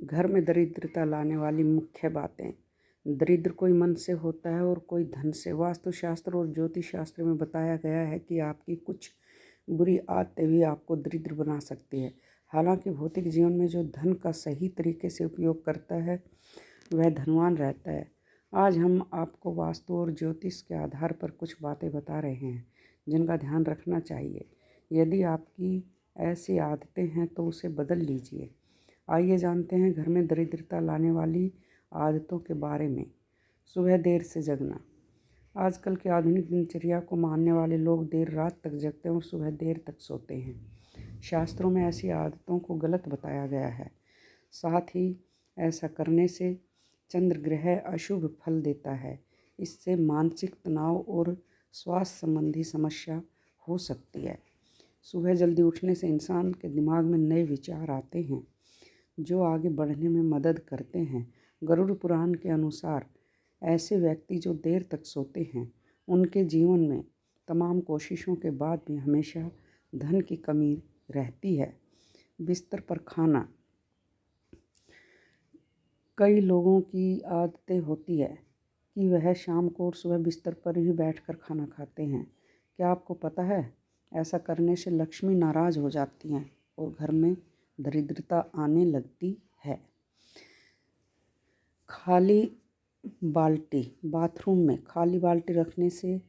घर में दरिद्रता लाने वाली मुख्य बातें। दरिद्र कोई मन से होता है और कोई धन से। वास्तुशास्त्र और ज्योतिष शास्त्र में बताया गया है कि आपकी कुछ बुरी आदतें भी आपको दरिद्र बना सकती है। हालांकि भौतिक जीवन में जो धन का सही तरीके से उपयोग करता है वह धनवान रहता है। आज हम आपको वास्तु और ज्योतिष के आधार पर कुछ बातें बता रहे हैं जिनका ध्यान रखना चाहिए। यदि आपकी ऐसी आदतें हैं तो उसे बदल लीजिए। आइए जानते हैं घर में दरिद्रता लाने वाली आदतों के बारे में। सुबह देर से जगना। आजकल की आधुनिक दिनचर्या को मानने वाले लोग देर रात तक जगते हैं और सुबह देर तक सोते हैं। शास्त्रों में ऐसी आदतों को गलत बताया गया है। साथ ही ऐसा करने से चंद्र ग्रह अशुभ फल देता है। इससे मानसिक तनाव और स्वास्थ्य संबंधी समस्या हो सकती है। सुबह जल्दी उठने से इंसान के दिमाग में नए विचार आते हैं जो आगे बढ़ने में मदद करते हैं। गरुड़ पुराण के अनुसार ऐसे व्यक्ति जो देर तक सोते हैं उनके जीवन में तमाम कोशिशों के बाद भी हमेशा धन की कमी रहती है। बिस्तर पर खाना। कई लोगों की आदतें होती है कि वह शाम को और सुबह बिस्तर पर ही बैठकर खाना खाते हैं। क्या आपको पता है ऐसा करने से लक्ष्मी नाराज़ हो जाती हैं और घर में दरिद्रता आने लगती है। खाली बाल्टी। बाथरूम में खाली बाल्टी रखने से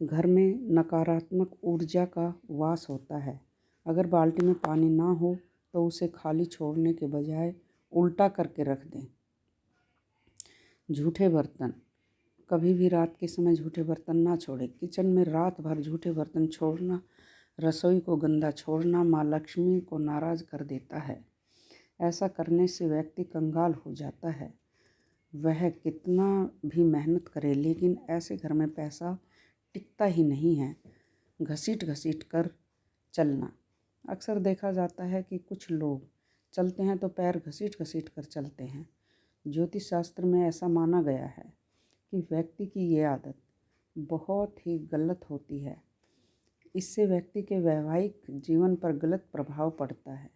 घर में नकारात्मक ऊर्जा का वास होता है। अगर बाल्टी में पानी ना हो तो उसे खाली छोड़ने के बजाय उल्टा करके रख दें। झूठे बर्तन। कभी भी रात के समय झूठे बर्तन ना छोड़ें। किचन में रात भर झूठे बर्तन छोड़ना, रसोई को गंदा छोड़ना माँ लक्ष्मी को नाराज़ कर देता है। ऐसा करने से व्यक्ति कंगाल हो जाता है। वह कितना भी मेहनत करे लेकिन ऐसे घर में पैसा टिकता ही नहीं है। घसीट घसीट कर चलना। अक्सर देखा जाता है कि कुछ लोग चलते हैं तो पैर घसीट घसीट कर चलते हैं। ज्योतिष शास्त्र में ऐसा माना गया है कि व्यक्ति की ये आदत बहुत ही गलत होती है। इससे व्यक्ति के वैवाहिक जीवन पर गलत प्रभाव पड़ता है।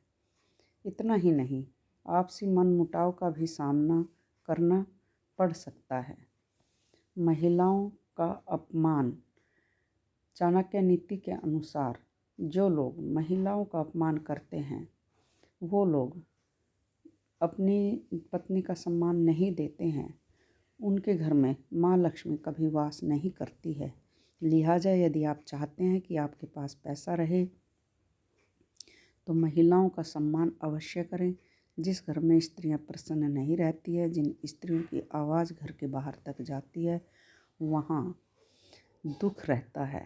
इतना ही नहीं, आपसी मनमुटाव का भी सामना करना पड़ सकता है। महिलाओं का अपमान। चाणक्य नीति के अनुसार जो लोग महिलाओं का अपमान करते हैं वो लोग अपनी पत्नी का सम्मान नहीं देते हैं। उनके घर में माँ लक्ष्मी कभी वास नहीं करती है। लिहाजा यदि आप चाहते हैं कि आपके पास पैसा रहे तो महिलाओं का सम्मान अवश्य करें। जिस घर में स्त्रियां प्रसन्न नहीं रहती है, जिन स्त्रियों की आवाज़ घर के बाहर तक जाती है, वहाँ दुख रहता है।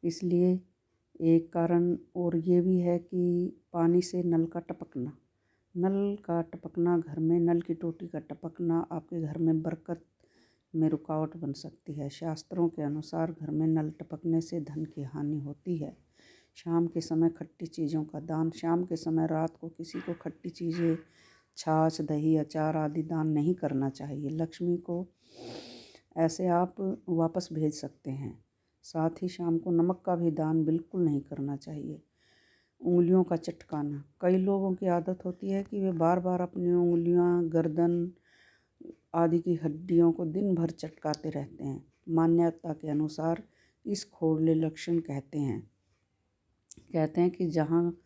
इसलिए एक कारण और ये भी है कि पानी से नल का टपकना। नल का टपकना, घर में नल की टोटी का टपकना आपके घर में बरकत में रुकावट बन सकती है। शास्त्रों के अनुसार घर में नल टपकने से धन की हानि होती है। शाम के समय खट्टी चीज़ों का दान। शाम के समय रात को किसी को खट्टी चीज़ें, छाछ, दही, अचार आदि दान नहीं करना चाहिए। लक्ष्मी को ऐसे आप वापस भेज सकते हैं। साथ ही शाम को नमक का भी दान बिल्कुल नहीं करना चाहिए। उंगलियों का चटकाना। कई लोगों की आदत होती है कि वे बार बार अपनी उंगलियां, गर्दन आदि की हड्डियों को दिन भर चटकाते रहते हैं। मान्यता के अनुसार इस खोड़ले लक्षण कहते हैं कि जहाँ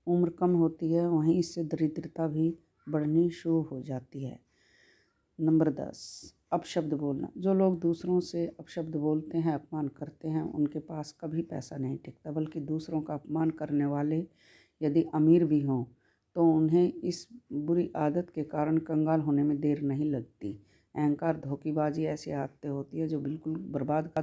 उम्र कम होती है वहीं इससे दरिद्रता भी बढ़नी शुरू हो जाती है। नंबर 10, अपशब्द बोलना। जो लोग दूसरों से अपशब्द बोलते हैं, अपमान करते हैं, उनके पास कभी पैसा नहीं टिकता। बल्कि दूसरों का अपमान करने वाले यदि अमीर भी हों तो उन्हें इस बुरी आदत के कारण कंगाल होने में देर नहीं लगती। अहंकार, धोखेबाजी ऐसी आदतें होती है जो बिल्कुल बर्बाद कर